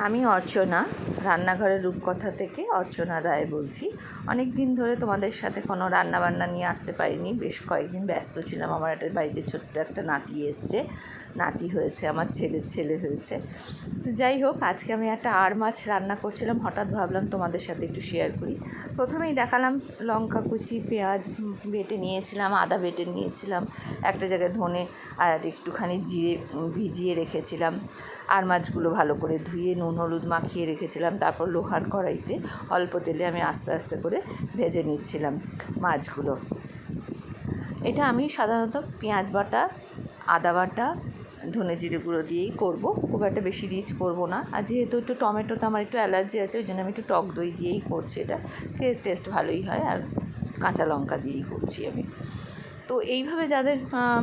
আমি অর্চনা, রান্নাঘরের রূপকথা থেকে অর্চনা রায় বলছি। অনেক দিন ধরে তোমাদের সাথে কোনো রান্নাবান্না নিয়ে আসতে পারিনি, বেশ কয়েকদিন ব্যস্ত ছিলাম। আমার একটা বাড়িতে ছোট্ট একটা নাতি এসছে, নাতি হয়েছে, আমার ছেলের ছেলে হয়েছে। তো যাই হোক, আজকে আমি একটা আড় মাছ রান্না করছিলাম, হঠাৎ ভাবলাম তোমাদের সাথে একটু শেয়ার করি। প্রথমেই দেখালাম লঙ্কা কুচি, পেঁয়াজ বেটে নিয়েছিলাম, আদা বেটে নিয়েছিলাম, একটা জায়গায় ধনে আর একটুখানি জিরে ভিজিয়ে রেখেছিলাম। আর মাছগুলো ভালো করে ধুয়ে নুন হলুদ মাখিয়ে রেখেছিলাম। তারপর লোহার কড়াইতে অল্প তেলে আমি আস্তে আস্তে করে ভেজে নিচ্ছিলাম মাছগুলো। এটা আমি সাধারণত পেঁয়াজ বাটা, আদা বাটা, ধনে জিরে গুঁড়ো দিয়েই করব, খুব একটা বেশি রিচ করব না। আর যেহেতু একটু টমেটোতে আমার একটু অ্যালার্জি আছে, ওই জন্য আমি একটু টক দই দিয়েই করছি। এটা টেস্ট ভালোই হয়, আর কাঁচা লঙ্কা দিয়েই করছি আমি। তো এইভাবে যাদের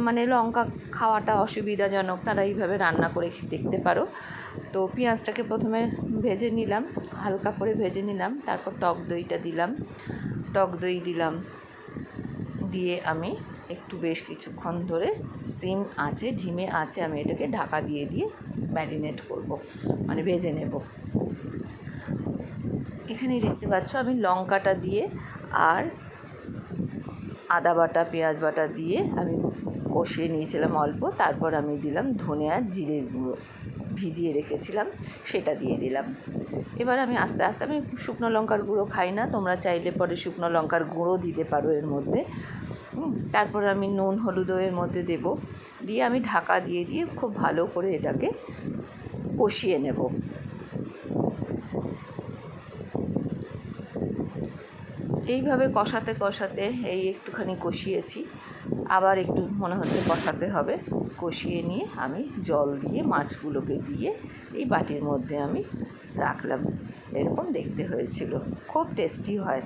মানে লঙ্কা খাওয়াটা অসুবিধাজনক, তারা এইভাবে রান্না করে দেখতে পারো। তো পেঁয়াজটাকে প্রথমে ভেজে নিলাম, হালকা করে ভেজে নিলাম। তারপর টক দইটা দিলাম, টক দই দিলাম, দিয়ে আমি একটু বেশ কিছুক্ষণ ধরে সিম আঁচে, ধিমে আঁচে আমি এটাকে ঢাকা দিয়ে ম্যারিনেট করব, মানে ভেজে নেব। এখানেই দেখতে পাচ্ছ আমি লঙ্কাটা দিয়ে আর আদা বাটা, পেঁয়াজ বাটা দিয়ে আমি কষিয়ে নিয়েছিলাম অল্প। তারপর আমি দিলাম ধনে আর জিরে গুঁড়ো, ভিজিয়ে রেখেছিলাম, সেটা দিয়ে দিলাম। এবার আমি আস্তে আস্তে, আমি শুকনো লঙ্কার গুঁড়ো খাই না, তোমরা চাইলে পরে শুকনো লঙ্কার গুঁড়ো দিতে পারো এর মধ্যে। তারপর আমি নুন হলুদও এর মধ্যে দেব, দিয়ে আমি ঢাকা দিয়ে খুব ভালো করে এটাকে কষিয়ে নেব। এইভাবে কষাতে কষাতে এই একটুখানি কষিয়েছি, আবার একটু মনে হচ্ছে কষাতে হবে। কষিয়ে নিয়ে আমি জল দিয়ে মাছগুলোকে দিয়ে এই বাটির মধ্যে আমি রাখলাম। এরকম দেখতে হয়েছিল, খুব টেস্টি হয়।